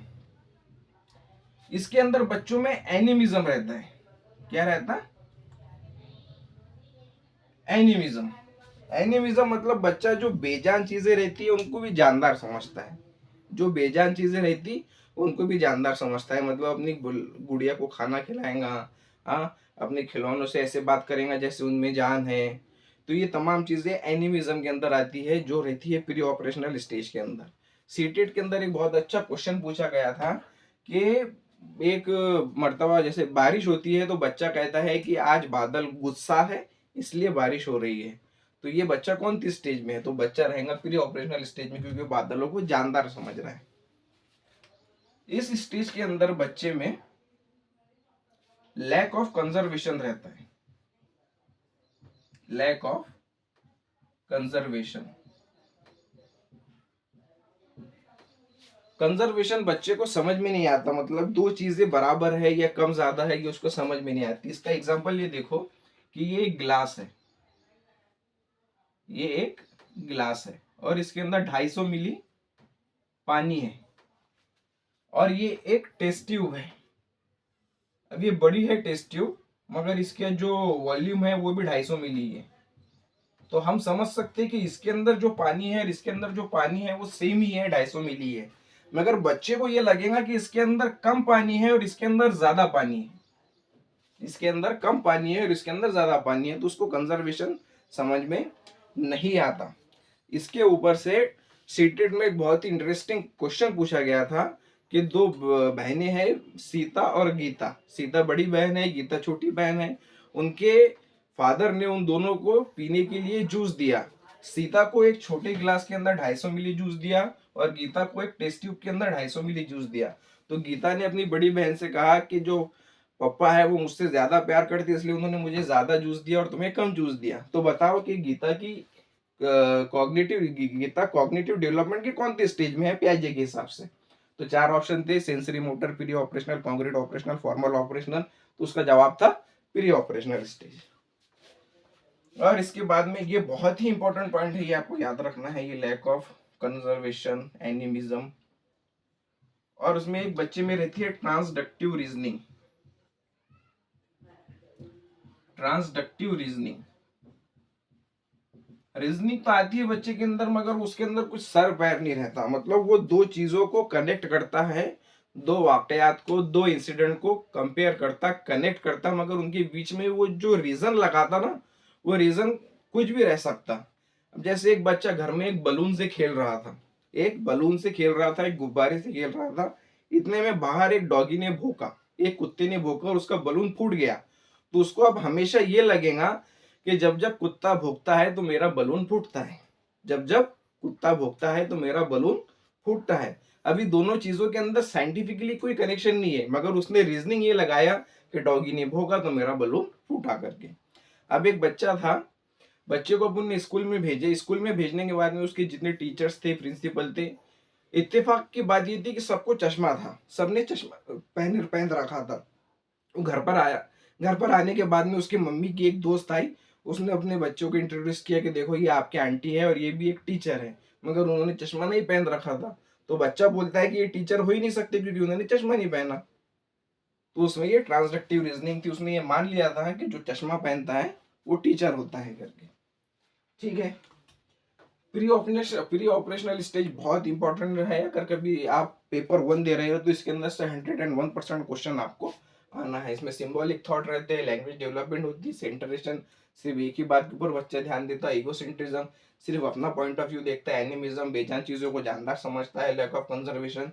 इसके अंदर बच्चों में एनिमिज्म रहता है। क्या रहता है? एनिमिज्म। एनिमिज्म मतलब बच्चा जो बेजान चीजें रहती है उनको भी जानदार समझता है, जो बेजान चीजें रहती उनको भी जानदार समझता है। मतलब अपनी गुड़िया को खाना खिलाएगा, हाँ, अपने खिलौनों से ऐसे बात करेगा जैसे उनमें जान है। तो ये तमाम चीजें एनिमिज्म के अंदर आती है जो रहती है प्री ऑपरेशनल स्टेज के अंदर। सीटेट के अंदर एक बहुत अच्छा क्वेश्चन पूछा गया था कि एक मर्तबा जैसे बारिश होती है तो बच्चा कहता है कि आज बादल गुस्सा है इसलिए बारिश हो रही है। तो ये बच्चा कौन सी स्टेज में है? तो बच्चा रहेगा प्री ऑपरेशनल स्टेज में, क्योंकि बादलों को जानदार समझ रहा है। इस स्टेज के अंदर बच्चे में लैक ऑफ कंजर्वेशन रहता है। Lack of conservation. कंजर्वेशन बच्चे को समझ में नहीं आता, मतलब दो चीजें बराबर है या कम ज्यादा है ये उसको समझ में नहीं आती। इसका एग्जांपल ये देखो कि ये एक गिलास है, ये एक गिलास है और इसके अंदर 250 मिली पानी है और ये एक टेस्ट ट्यूब है। अब ये बड़ी है टेस्ट ट्यूब, मगर इसका जो वॉल्यूम है वो भी 250 मिली है। तो हम समझ सकते हैं कि इसके अंदर जो पानी है और इसके अंदर जो पानी है वो सेम ही है, 250 मिली है। मगर बच्चे को ये लगेगा कि इसके अंदर कम पानी है और इसके अंदर ज्यादा पानी है, इसके अंदर कम पानी है और इसके अंदर ज्यादा पानी है, तो उसको कंजर्वेशन समझ में नहीं आता। इसके ऊपर से सीटेट में एक बहुत ही इंटरेस्टिंग क्वेश्चन पूछा गया था कि दो बहनें हैं, सीता और गीता। सीता बड़ी बहन है, गीता छोटी बहन है। उनके फादर ने उन दोनों को पीने के लिए जूस दिया। सीता को एक छोटे गिलास के अंदर 250 मिली जूस दिया और गीता को एक टेस्ट ट्यूब के अंदर 250 मिली जूस दिया। तो गीता ने अपनी बड़ी बहन से कहा कि जो पापा है वो मुझसे ज्यादा प्यार करते इसलिए उन्होंने मुझे ज्यादा जूस दिया और तुम्हें कम जूस दिया। तो बताओ कि गीता की गीता कॉग्निटिव डेवलपमेंट की कौन सी स्टेज में है पियाजे के हिसाब से? तो 4 ऑप्शन थे, sensory motor, pre operational, congruent operational, formal operational. तो उसका जवाब था प्री ऑपरेशनल स्टेज। और इसके बाद में ये बहुत ही इंपॉर्टेंट पॉइंट है, ये आपको याद रखना है, ये लैक ऑफ कंजर्वेशन, एनिमिज्म। और उसमें एक बच्चे में रहती है transductive reasoning. Transductive reasoning, reasoning तो आती है बच्चे के अंदर मगर उसके अंदर कुछ सर पैर नहीं रहता। मतलब वो दो चीजों को कनेक्ट करता है, दो वाकयात को, दो इंसिडेंट को कंपेयर करता, कनेक्ट करता, मगर उनके बीच में वो जो रीजन लगाता ना, वो रीजन कुछ भी रह सकता। अब जैसे एक बच्चा घर में एक बलून से खेल रहा था, एक बलून से खेल रहा था, एक गुब्बारे से खेल रहा था। इतने में बाहर एक डॉगी ने भौंका, एक कुत्ते ने भौंका और उसका बलून फूट गया। तो उसको अब हमेशा ये लगेगा कि जब जब कुत्ता भौंकता है तो मेरा बलून फूटता है, जब जब कुत्ता भौंकता है तो मेरा बलून फूटता है। अभी दोनों चीजों के अंदर साइंटिफिकली कोई कनेक्शन नहीं है, मगर उसने रीजनिंग ये लगाया कि डॉगी ने भौंका तो मेरा बलून फूटा करके। अब एक बच्चा था, बच्चे को अपन ने स्कूल में भेजे। स्कूल में भेजने के बाद में उसके जितने टीचर्स थे, प्रिंसिपल थे, इत्तेफाक की बात ये थी कि सबको चश्मा था, सबने चश्मा पहन पहन रखा था। वो घर पर आया, घर पर आने के बाद में उसकी मम्मी की एक दोस्त आई, उसने अपने बच्चों को इंट्रोड्यूस किया कि देखो ये आपके आंटी है और ये भी एक टीचर है, मगर उन्होंने चश्मा नहीं पहन रखा था। तो बच्चा बोलता है कि ये टीचर हो ही नहीं सकते क्योंकि उन्होंने चश्मा नहीं पहना। तो उसमें ये ट्रांसडक्टिव रीजनिंग थी, उसने ये मान लिया था कि जो चश्मा पहनता है वो टीचर होता है करके। ठीक है। प्री ऑपरेशनल स्टेज बहुत इंपॉर्टेंट है। अगर कभी आप पेपर 1 दे रहे हो तो इसके अंदर से 101% क्वेश्चन आपको आना है। इसमें सिंबॉलिक थॉट रहते हैं, लैंग्वेज डेवलपमेंट होती है, सेंटरेशन, सिर्फ एक ही बात के ऊपर बच्चा ध्यान देता है, ईगोसेंट्रिज्म, सिर्फ अपना पॉइंट ऑफ व्यू देखता है, एनिमिज्म, बेजान चीजों को जानदार समझता है, लैक ऑफ कंजर्वेशन,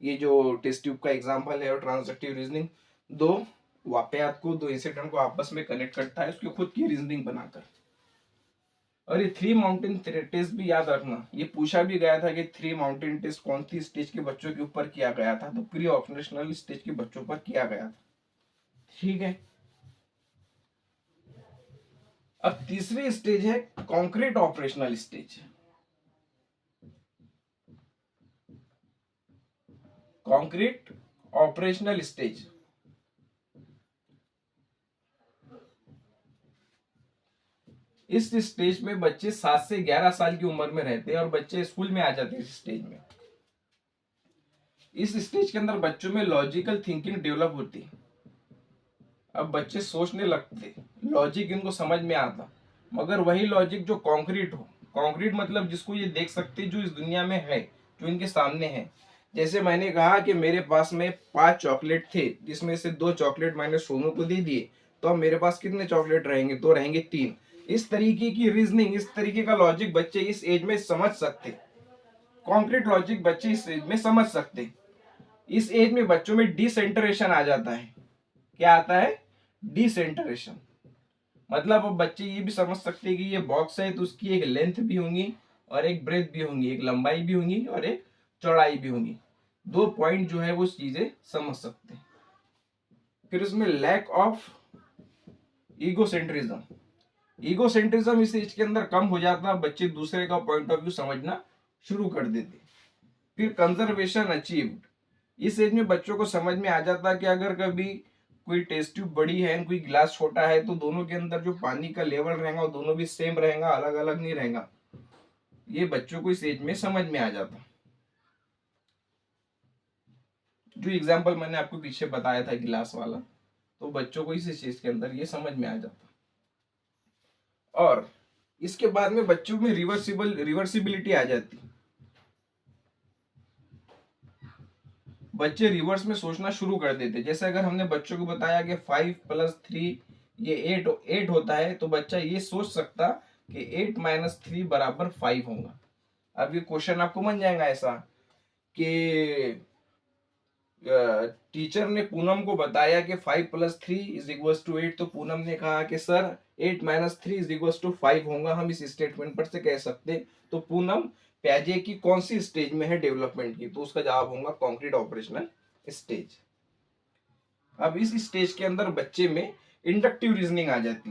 ये जो टेस्ट ट्यूब का एग्जांपल है, और ट्रांसडक्टिव रीजनिंग, दो वाकयात को, दो इंसिडेंट को आपस में कनेक्ट करता है उसकी खुद की रीजनिंग बनाकर। और ये 3 माउंटेन टेस्ट भी याद रखना, ये पूछा भी गया था कि 3 माउंटेन टेस्ट कौन सी स्टेज के बच्चों के ऊपर किया गया था, तो प्री ऑपरेशनल स्टेज के बच्चों पर किया गया था। ठीक है। अब तीसरी स्टेज है concrete operational stage. Concrete operational stage, इस स्टेज में बच्चे 7 से 11 साल की उम्र में रहते हैं और बच्चे स्कूल में आ जाते हैं इस स्टेज में। इस स्टेज के अंदर बच्चों में लॉजिकल थिंकिंग डेवलप होती है। अब बच्चे सोचने लगते, लॉजिक इनको समझ में आता, मगर वही लॉजिक जो कॉन्क्रीट हो। कॉन्क्रीट मतलब जिसको ये देख सकते, जो इस दुनिया में है, जो इनके सामने है। जैसे मैंने कहा कि मेरे पास में 5 चॉकलेट थे, जिसमें से 2 चॉकलेट मैंने सोनू को दे दिए, तो अब मेरे पास कितने चॉकलेट रहेंगे? तो रहेंगे 3। इस तरीके की रीजनिंग, इस तरीके का लॉजिक बच्चे इस एज में समझ सकते। कॉन्क्रीट लॉजिक बच्चे इस एज में समझ सकते। इस एज में बच्चों में डिसेंटरेशन आ जाता है। क्या आता है? डिसेंटरेशन। मतलब अब बच्चे ये भी समझ सकते हैं कि ये बॉक्स है तो उसकी एक लेंथ भी होंगी और एक ब्रेथ भी होंगी, एक लंबाई भी होंगी और एक चौड़ाई भी होंगी। 2 पॉइंट जो है वो चीजें समझ सकते हैं। फिर उसमें लैक ऑफ ईगोसेंट्रिज्म। ईगोसेंट्रिज्म इस एज के अंदर कम हो जाता है, बच्चे दूसरे का पॉइंट ऑफ व्यू समझना शुरू कर देते। फिर कंजर्वेशन अचीव्ड, इस एज में बच्चों को समझ में आ जाता है कि अगर कभी कोई टेस्ट ट्यूब बड़ी है, कोई गिलास छोटा है, तो दोनों के अंदर जो पानी का लेवल रहेगा वो दोनों भी सेम रहेगा, अलग अलग नहीं रहेगा। ये बच्चों को इस एज में समझ में आ जाता। जो एग्जाम्पल मैंने आपको पीछे बताया था गिलास वाला, तो बच्चों को इस चीज के अंदर ये समझ में आ जाता। और इसके बाद में बच्चों में रिवर्सिबिलिटी आ जाती। बच्चे रिवर्स में सोचना शुरू कर देते। जैसे अगर हमने बच्चों को बताया कि 5 + 3 ये 8 होता है, तो बच्चा ये सोच सकता कि 8 - 3 = 5 होगा। अब ये क्वेश्चन आपको बन जाएगा ऐसा कि टीचर ने पूनम को बताया कि 5 + 3 = 8, तो पूनम ने कहा कि सर 8 - 3 = 5 होगा, हम इस स्टेटमेंट पर से कह सकते। तो पूनम प्याजे की कौन सी स्टेज में है डेवलपमेंट की? तो उसका जवाब होगा कॉन्क्रीट ऑपरेशनल स्टेज। अब इस स्टेज के अंदर बच्चे में इंडक्टिव रीजनिंग आ जाती।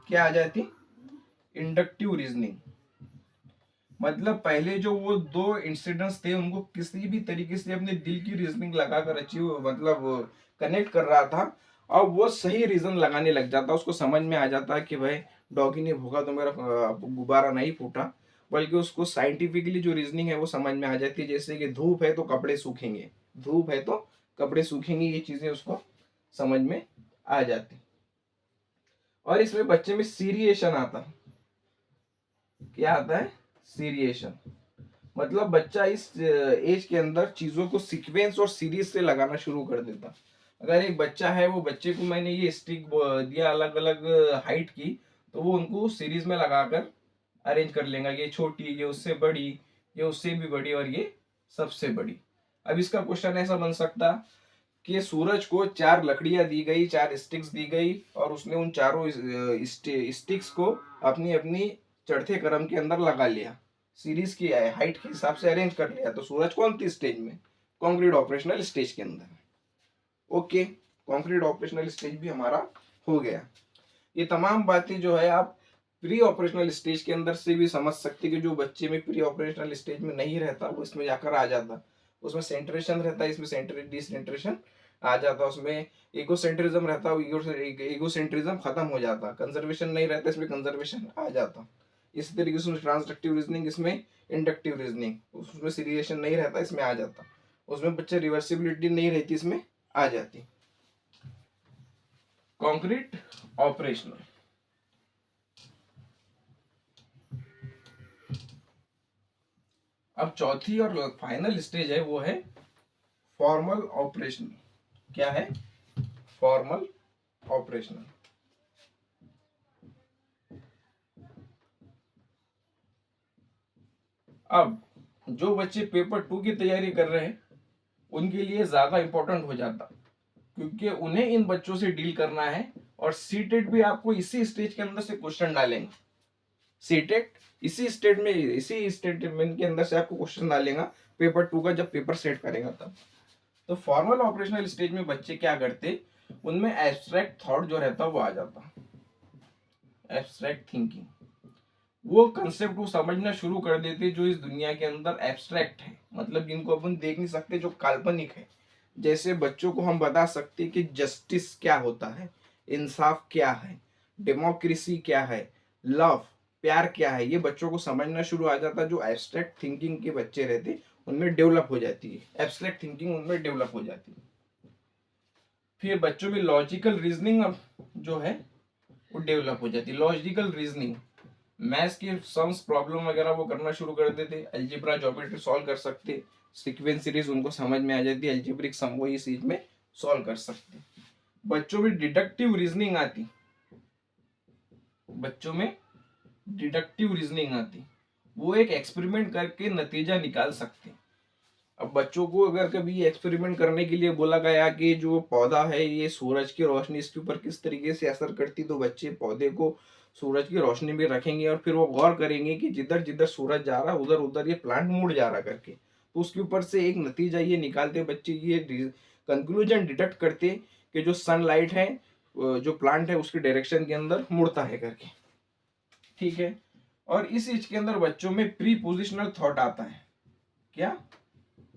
क्या आ जाती? Inductive reasoning. मतलब पहले जो वो 2 इंसिडेंट्स थे उनको किसी भी तरीके से अपने दिल की रीजनिंग लगाकर अचीव, मतलब कनेक्ट कर रहा था। अब वो सही रीजन लगाने लग जाता, उसको समझ में आ जाता है कि भाई डॉगी ने भोगा तो मेरा गुब्बारा नहीं फूटा, बल्कि उसको साइंटिफिकली जो रीजनिंग है वो समझ में आ जाती है। जैसे कि धूप है तो कपड़े सूखेंगे, धूप है तो कपड़े सूखेंगे, ये चीजें उसको समझ में आ जाती। और इसमें बच्चे में सीरिएशन आता। क्या आता है? सीरिएशन। मतलब बच्चा इस एज के अंदर चीजों को सीक्वेंस और सीरीज से लगाना शुरू कर देता। अगर एक बच्चा है, वो बच्चे को मैंने ये स्टिक दिया अलग अलग हाइट की, तो वो उनको सीरीज में लगाकर अरेंज कर लेगा, ये छोटी, ये उससे बड़ी, ये उससे भी बड़ी और ये सबसे बड़ी। अब इसका क्वेश्चन ऐसा बन सकता कि सूरज को 4 लकड़ियां दी गई, 4 स्टिक्स दी गई, और उसने उन चारों स्टिक्स को अपनी अपनी चढ़ते क्रम के अंदर लगा लिया, सीरीज की हाइट के हिसाब से अरेंज कर लिया, तो सूरज कौन सी स्टेज में? कंक्रीट ऑपरेशनल स्टेज के अंदर। ओके, कंक्रीट ऑपरेशनल स्टेज भी हमारा हो गया। ये तमाम बातें जो है आप प्री ऑपरेशनल स्टेज के अंदर से भी समझ सकते कि जो बच्चे में प्री ऑपरेशनल स्टेज में नहीं रहता वो इसमें जाकर आ जाता। उसमें सेंट्रेशन रहता है, इसमें डिसेंट्रेशन आ जाता। उसमें ईगो सेंट्रिज्म रहता है, ईगो सेंट्रिज्म खत्म हो जाता। कंजर्वेशन नहीं रहता, इसमें कंजर्वेशन आ जाता। इसी तरीके से ट्रांसडक्टिव रीजनिंग, इसमें इंडक्टिव रीजनिंग, उसमें सीरिएशन नहीं रहता, इसमें आ जाता। उसमें बच्चे रिवर्सिबिलिटी नहीं रहती, इसमें आ जाती। Concrete operational. अब चौथी और फाइनल स्टेज है वो है फॉर्मल ऑपरेशनल। क्या है? Formal operational. अब जो बच्चे पेपर 2 की तैयारी कर रहे हैं उनके लिए ज्यादा इंपॉर्टेंट हो जाता, क्योंकि उन्हें इन बच्चों से डील करना है। और सीटेट भी आपको इसी स्टेज के अंदर से क्वेश्चन डालेंगे। सीटेट इसी स्टेटमेंट के अंदर से आपको क्वेश्चन डालेगा पेपर 2 का, जब पेपर सेट करेगा तब। तो फॉर्मल ऑपरेशनल स्टेज में बच्चे क्या करते, उनमें एब्स्ट्रैक्ट थॉट जो रहता वो आ जाता, एब्स्ट्रैक्ट थिंकिंग। वो कंसेप्ट वो समझना शुरू कर देते जो इस दुनिया के अंदर एब्स्ट्रैक्ट है, मतलब जिनको अपन देख नहीं सकते, जो काल्पनिक है। जैसे बच्चों को हम बता सकते कि जस्टिस क्या होता है, इंसाफ क्या है, डेमोक्रेसी क्या है, लव प्यार क्या है, ये बच्चों को समझना शुरू आ जाता। जो एब्स्ट्रैक्ट थिंकिंग के बच्चे रहते उनमें डेवलप हो जाती है, एब्स्ट्रैक्ट थिंकिंग उनमें डेवलप हो जाती है। फिर बच्चों में लॉजिकल रीजनिंग जो है वो डेवलप हो जाती है। लॉजिकल रीजनिंग, मैथ्स की सम्स प्रॉब्लम वगैरह वो करना शुरू कर देते, अलजेब्रा ज्योमेट्री सॉल्व कर सकते, सीक्वेंस सीरीज उनको समझ में आ जाती है, अलजेब्रिक सम वो इस चीज में सॉल्व कर सकते। बच्चों में डिडक्टिव रीजनिंग आती, बच्चों में डिडक्टिव रीजनिंग आती, वो एक एक्सपेरिमेंट करके नतीजा निकाल सकते। अब बच्चों को अगर कभी एक्सपेरिमेंट करने के लिए बोला गया कि जो पौधा है ये सूरज की रोशनी इसके ऊपर किस तरीके से असर करती, तो बच्चे पौधे को सूरज की रोशनी में रखेंगे और फिर वो गौर करेंगे कि जिधर जिधर सूरज जा रहा है उधर उधर ये प्लांट मुड़ जा रहा करके। तो उसके ऊपर से एक नतीजा ये निकालते बच्चे, ये कंक्लूजन डिडक्ट करते कि जो सनलाइट है जो प्लांट है उसके डायरेक्शन के अंदर मुड़ता है करके। ठीक है। और इस चीज के अंदर बच्चों में प्री पोजिशनल थॉट आता है। क्या?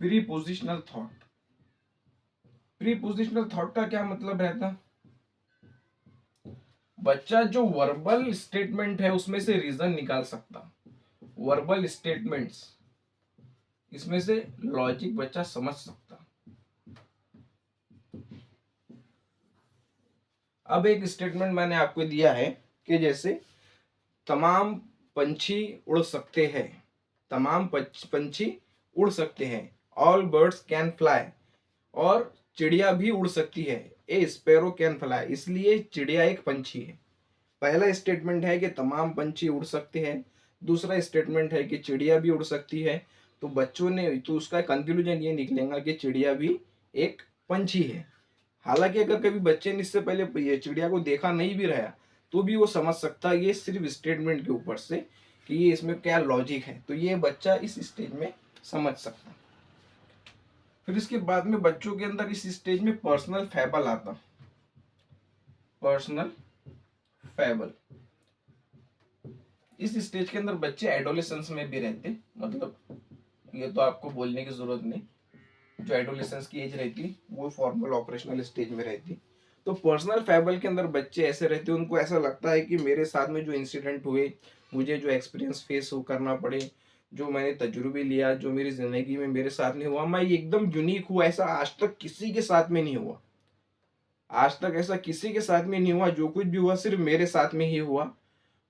Prepositional thought. प्रीपोजिशनल थॉट का क्या मतलब रहता? बच्चा जो वर्बल स्टेटमेंट है उसमें से रीजन निकाल सकता, वर्बल स्टेटमेंट्स इसमें से लॉजिक बच्चा समझ सकता। अब एक स्टेटमेंट मैंने आपको दिया है कि जैसे तमाम पंछी उड़ सकते हैं, तमाम पंछी उड़ सकते हैं, ऑल बर्ड्स कैन फ्लाई, और चिड़िया भी उड़ सकती है, ए स्पैरो कैन फ्लाई, इसलिए चिड़िया एक पंछी है। पहला स्टेटमेंट है कि तमाम पंछी उड़ सकते हैं, दूसरा स्टेटमेंट है कि चिड़िया भी उड़ सकती है। तो बच्चों ने तो उसका कंक्लूजन ये निकलेगा कि चिड़िया भी एक पंछी है। हालांकि अगर कभी बच्चे ने इससे पहले ये चिड़िया को देखा नहीं भी रहा तो भी वो समझ सकता है, ये सिर्फ स्टेटमेंट के ऊपर से कि ये इसमें क्या लॉजिक है, तो ये बच्चा इस स्टेज में समझ सकता। फिर इसके बाद में बच्चों के अंदर इस स्टेज में पर्सनल फैबल आता, पर्सनल फैबल। इस स्टेज के अंदर बच्चे एडोलेसेंस में भी रहते, मतलब ये तो आपको बोलने की जरूरत नहीं, जो एडोलेसेंस की एज रहती वो फॉर्मल ऑपरेशनल स्टेज में रहती। तो पर्सनल फैबल के अंदर बच्चे ऐसे रहते हैं, उनको ऐसा लगता है कि मेरे साथ में जो इंसिडेंट हुए, मुझे जो एक्सपीरियंस फेस करना पड़े, जो मैंने तजुर्बे लिया, जो मेरी जिंदगी में मेरे साथ नहीं हुआ, मैं एकदम यूनिक हूँ, ऐसा आज तक किसी के साथ में नहीं हुआ, आज तक ऐसा किसी के साथ में नहीं हुआ, जो कुछ भी हुआ सिर्फ मेरे साथ में ही हुआ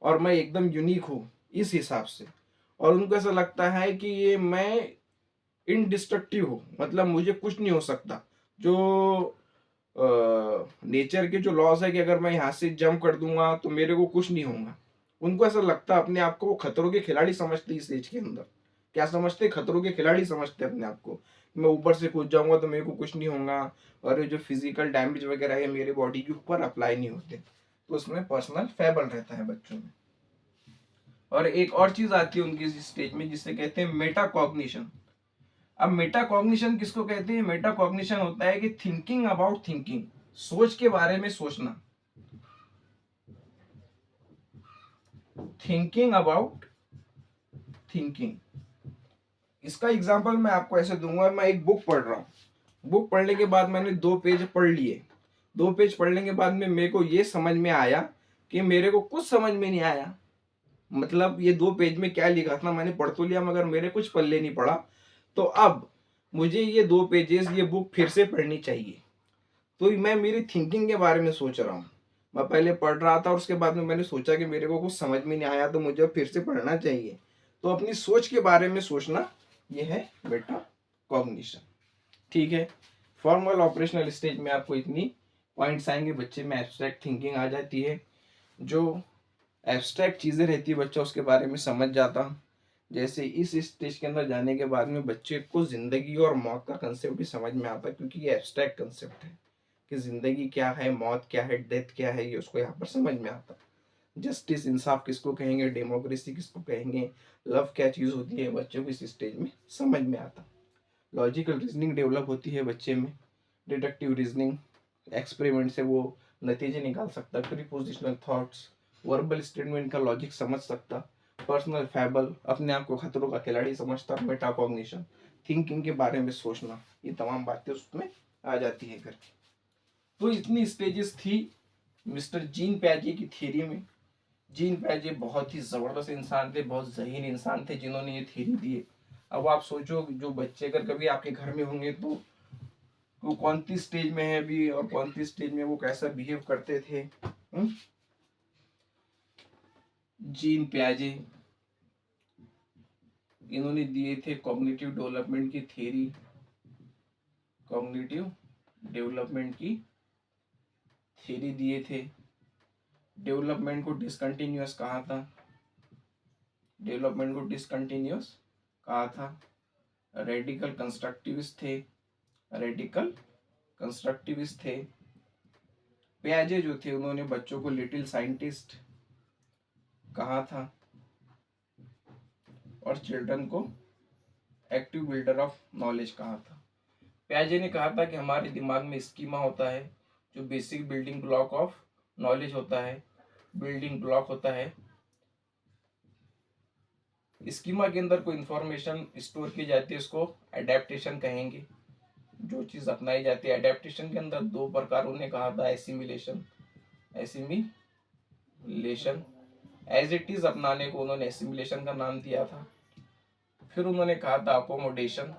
और मैं एकदम यूनिक हूँ इस हिसाब से। और उनको ऐसा लगता है कि ये मैं इनडिस्ट्रक्टिव हूँ, मतलब मुझे कुछ नहीं हो सकता। जो नेचर के जो लॉज है कि अगर मैं यहाँ से जंप कर दूंगा तो मेरे को कुछ नहीं होगा। उनको ऐसा लगता है अपने आप को, वो खतरों के खिलाड़ी समझते इस एज के अंदर। क्या समझते? खतरों के खिलाड़ी समझते अपने आप को। मैं ऊपर से कूद जाऊंगा तो मेरे को कुछ नहीं होगा, और ये जो फिजिकल डैमेज वगैरह है मेरे बॉडी के ऊपर अप्लाई नहीं होते। तो उसमें पर्सनल फैबल रहता है बच्चों में। और एक और चीज आती है उनकी इस स्टेज में जिसे कहते हैं मेटाकॉग्निशन। अब मेटाकॉग्निशन किसको कहते हैं? मेटाकॉग्निशन होता है कि थिंकिंग अबाउट थिंकिंग, सोच के बारे में सोचना, थिंकिंग अबाउट थिंकिंग। इसका एग्जांपल मैं आपको ऐसे दूंगा, मैं एक बुक पढ़ रहा हूँ, बुक पढ़ने के बाद मैंने 2 पेज पढ़ लिए, 2 पेज पढ़ने के बाद में मेरे को ये समझ में आया कि मेरे को कुछ समझ में नहीं आया। मतलब ये 2 पेज में क्या लिखा था मैंने पढ़ तो लिया मगर मेरे कुछ पल्ले नहीं पड़ा। तो अब मुझे ये 2 पेजेस ये बुक फिर से पढ़नी चाहिए। तो मैं मेरी थिंकिंग के बारे में सोच रहा हूँ। मैं पहले पढ़ रहा था और उसके बाद में मैंने सोचा कि मेरे को कुछ समझ में नहीं आया तो मुझे अब फिर से पढ़ना चाहिए। तो अपनी सोच के बारे में सोचना, ये है मेटा कॉग्निशन। ठीक है। फॉर्मल ऑपरेशनल स्टेज में आपको इतनी पॉइंट्स आएंगे, बच्चे में एब्स्ट्रैक्ट थिंकिंग आ जाती है, जो एब्स्ट्रैक्ट चीज़ें रहती है बच्चा उसके बारे में समझ जाता। जैसे इस स्टेज के अंदर जाने के बाद में बच्चे को जिंदगी और मौत का कंसेप्ट भी समझ में आता है, क्योंकि ये एब्स्ट्रैक्ट कंसेप्ट है कि जिंदगी क्या है, मौत क्या है, डेथ क्या है, ये उसको यहाँ पर समझ में आता। जस्टिस इंसाफ किसको कहेंगे, डेमोक्रेसी किसको कहेंगे, लव क्या चीज़ होती है, बच्चों को इस स्टेज में समझ में आता। लॉजिकल रीजनिंग डेवलप होती है बच्चे में, डिडक्टिव रीजनिंग, एक्सपेरिमेंट से वो नतीजे निकाल सकता, प्रीपोजिशनल थॉट्स, वर्बल स्टेटमेंट का लॉजिक समझ सकता, पर्सनल फैबल, अपने आप को खतरों का खिलाड़ी समझता, मेटाकॉग्निशन, थिंकिंग के बारे में सोचना, ये तमाम बातें उसमें आ जाती है करके। तो इतनी स्टेजेस थी मिस्टर जीन प्याजे की थ्योरी में। जीन प्याजे बहुत ही जबरदस्त इंसान थे, बहुत जहीन इंसान थे जिन्होंने ये थ्योरी दी है। अब आप सोचो जो बच्चे अगर कभी आपके घर में होंगे तो वो कौन सी स्टेज में है अभी और कौन सी स्टेज में वो कैसा बिहेव करते थे। जीन प्याजे इन्होंने दिए थे कॉग्निटिव डेवलपमेंट की थ्योरी, कॉग्निटिव डेवलपमेंट की थ्योरी दिए थे। डेवलपमेंट को डिसकंटिन्यूअस कहा था, डेवलपमेंट को डिसकंटिन्यूअस कहा था। रेडिकल कंस्ट्रक्टिविस्ट थे, रेडिकल कंस्ट्रक्टिविस्ट थे। प्याजे जो थे उन्होंने बच्चों को लिटिल साइंटिस्ट कहा था और चिल्ड्रन को एक्टिव बिल्डर ऑफ नॉलेज कहा था। प्याजे ने कहा था कि हमारे दिमाग में स्कीमा होता है जो basic building block of knowledge होता है, बिल्डिंग ब्लॉक होता है। स्कीमा के अंदर कोई इंफॉर्मेशन स्टोर की जाती है, उसको एडेप्टेशन कहेंगे। जो चीज़ अपनाई जाती है एडेप्टेशन के अंदर 2 प्रकार उन्हें कहा था, assimilation, assimilation, as it is अपनाने को उन्होंने एसिमिलेशन का नाम दिया था। फिर उन्होंने कहा था अकोमोडेशन,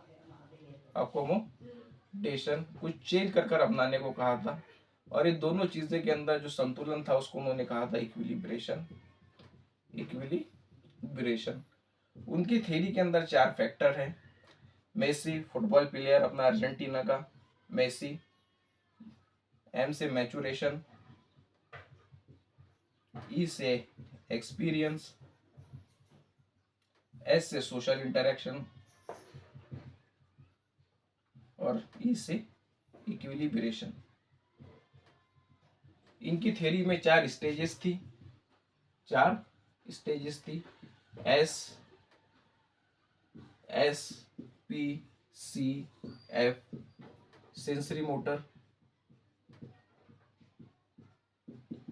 अकोमोडेशन कुछ चेंज कर कर अपनाने को कहा था। और ये दोनों चीजें के अंदर जो संतुलन था उसको उन्होंने कहा था इक्विलिब्रेशन, इक्विलिब्रेशन। उनकी थ्योरी के अंदर 4 फैक्टर हैं। मेसी फुटबॉल प्लेयर अपना अर्जेंटीना का, मेसी। एम से मैचुरेशन, ई से एक्सपीरियंस, एस से सोशल इंटरेक्शन और ई से इक्विलिब्रेशन। इनकी थ्योरी में 4 स्टेजेस थी, 4 स्टेजेस थी। S, S P C F, sensory motor,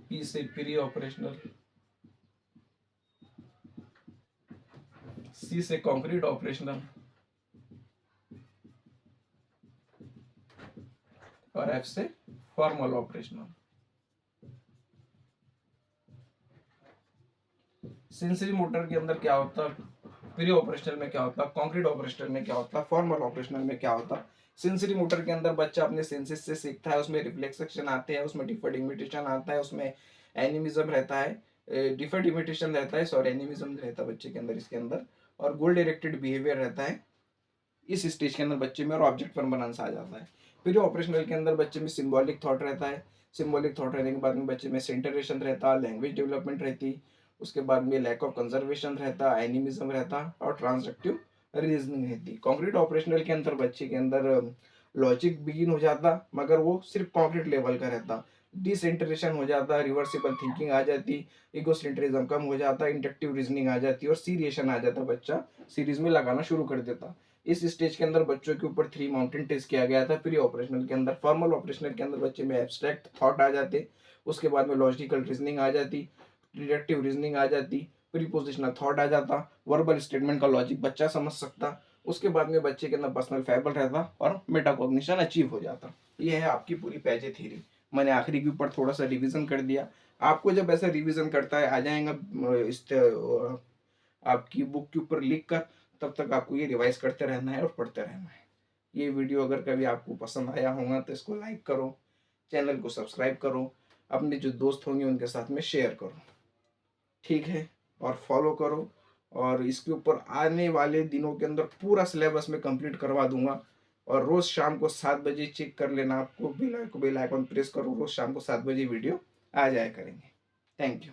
P से प्री ऑपरेशनल, सी से कॉन्क्रीट ऑपरेशनल और एफ से फॉर्मल ऑपरेशनल। सेंसरी मोटर के अंदर क्या होता, प्री ऑपरेशनल में क्या होता, कॉन्क्रीट ऑपरेशनल में क्या होता, फॉर्मल ऑपरेशनल में क्या होता। सेंसरी मोटर के अंदर बच्चा अपने सेंसेस से सीखता है, उसमें रिफ्लेक्सेशन आते हैं, उसमें डिफर्ड इमिटेशन आता है, उसमें एनिमिज्म रहता है, डिफर्ड इमिटेशन रहता है, सॉरी एनिमिज्म रहता है बच्चे के अंदर इसके अंदर, और गोल डायरेक्टेड बिहेवियर रहता है इस स्टेज के अंदर बच्चे में, और ऑब्जेक्ट परमानेंस आ जाता है। फिर ऑपरेशनल के अंदर बच्चे में सिंबॉलिक थॉट रहता है, सिंबॉलिक थॉट रहने के बाद में बच्चे में सेंटरेशन रहता, लैंग्वेज डेवलपमेंट रहती, उसके बाद में लैक ऑफ कंजर्वेशन रहता, एनिमिज्म रहता और ट्रांसडक्टिव रीजनिंग रहती। कॉन्क्रीट ऑपरेशनल के अंदर बच्चे के अंदर लॉजिक बिगिन हो जाता, मगर वो सिर्फ कॉन्क्रीट लेवल का रहता, डिसेंट्रेशन हो जाता, रिवर्सिबल थिंकिंग आ जाती, इगोसेंट्रिज्म कम हो जाता, इंडक्टिव रीजनिंग आ जाती और सीरिएशन आ जाता, बच्चा सीरीज में लगाना शुरू कर देता। इस स्टेज के अंदर बच्चों के ऊपर 3 माउंटेन टेस्ट किया गया था प्री ऑपरेशनल के अंदर। फॉर्मल ऑपरेशनल के अंदर बच्चे में एब्स्ट्रैक्ट थॉट आ जाते, उसके बाद में लॉजिकल रीजनिंग आ जाती, डिडक्टिव रीजनिंग आ जाती, प्रीपोजिशनल थॉट आ जाता, वर्बल स्टेटमेंट का लॉजिक बच्चा समझ सकता, उसके बाद में बच्चे के अंदर पर्सनल फाइबर रहता और मेटाकॉग्निशन अचीव हो जाता। ये है आपकी पूरी पैजे थ्योरी। मैंने आखिरी के ऊपर थोड़ा सा रिवीजन कर दिया। आपको जब ऐसा रिवीजन करता है आ जाएगा आपकी बुक के ऊपर लिख कर, तब तक आपको ये रिवाइज करते रहना है और पढ़ते रहना है। ये वीडियो अगर कभी आपको पसंद आया होगा तो इसको लाइक करो, चैनल को सब्सक्राइब करो, अपने जो दोस्त होंगे उनके साथ में शेयर करो, ठीक है, और फॉलो करो। और इसके ऊपर आने वाले दिनों के अंदर पूरा सिलेबस में कंप्लीट करवा दूंगा। और रोज शाम को 7 बजे चेक कर लेना, आपको बेल आइकन प्रेस करो, रोज शाम को 7 बजे वीडियो आ जाया करेंगे। Thank you.